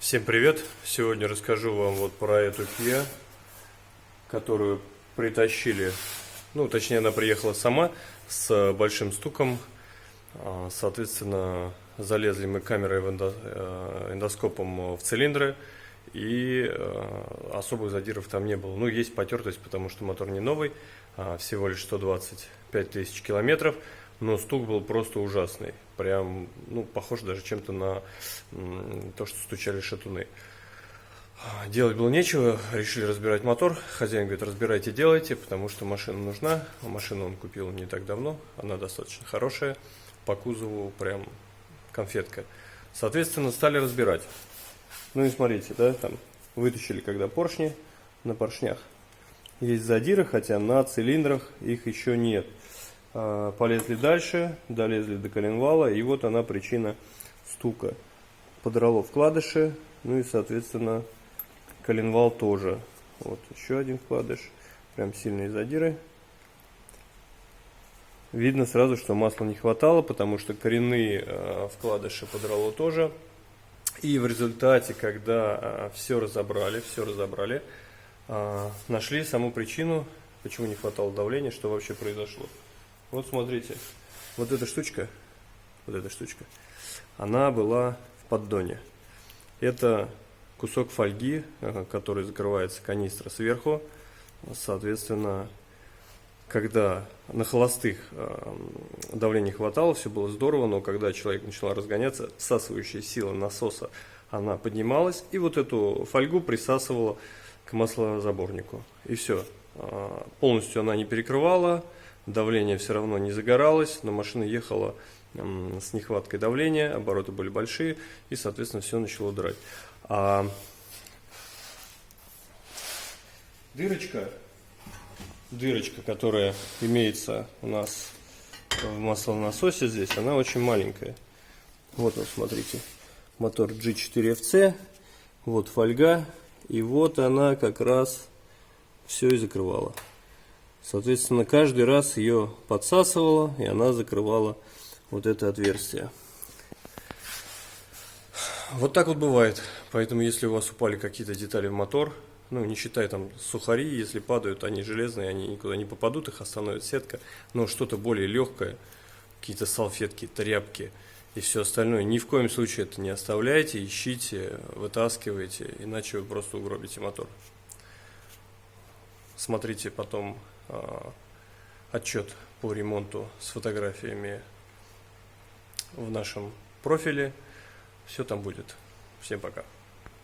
Всем привет! Сегодня расскажу вам вот про эту Kia, которую притащили. Ну, точнее, она приехала сама с большим стуком. Соответственно, залезли мы камерой эндоскопом в цилиндры, и особых задиров там не было. Ну, есть потертость, потому что мотор не новый, всего лишь 125 тысяч километров. Но стук был просто ужасный. Прям, ну, похож даже чем-то на то, что стучали шатуны. Делать было нечего, решили разбирать мотор. Хозяин говорит: разбирайте, делайте, потому что машина нужна. Машину он купил не так давно, она достаточно хорошая. По кузову прям конфетка. Соответственно, стали разбирать. Ну и смотрите, да, там вытащили когда поршни, на поршнях есть задиры, хотя на цилиндрах их еще нет. Полезли дальше, долезли до коленвала, и вот она причина стука. Подрало вкладыши, ну и соответственно коленвал тоже. Вот еще один вкладыш, прям сильные задиры. Видно сразу, что масла не хватало, потому что коренные вкладыши подрало тоже. И в результате, когда все разобрали, нашли саму причину, почему не хватало давления, что вообще произошло. Вот смотрите, вот эта штучка, она была в поддоне. Это кусок фольги, который закрывается канистра сверху. Соответственно, когда на холостых давления хватало, все было здорово, но когда человек начал разгоняться, всасывающая сила насоса, она поднималась, и вот эту фольгу присасывала к маслозаборнику. И все. Полностью она не перекрывала, давление все равно не загоралось, но машина ехала с нехваткой давления, обороты были большие, и, соответственно, все начало драть. Дырочка, которая имеется у нас в маслонасосе здесь, она очень маленькая. Вот он, смотрите, мотор G4FC, вот фольга, и вот она как раз все и закрывала. Соответственно, каждый раз ее подсасывала, и она закрывала вот это отверстие. Вот так вот бывает. Поэтому, если у вас упали какие-то детали в мотор, ну, не считай там сухари, если падают, они железные, они никуда не попадут, их остановит сетка. Но что-то более легкое, какие-то салфетки, тряпки и все остальное, ни в коем случае это не оставляйте, ищите, вытаскивайте, иначе вы просто угробите мотор. Смотрите потом отчет по ремонту с фотографиями в нашем профиле. Все там будет. Всем пока.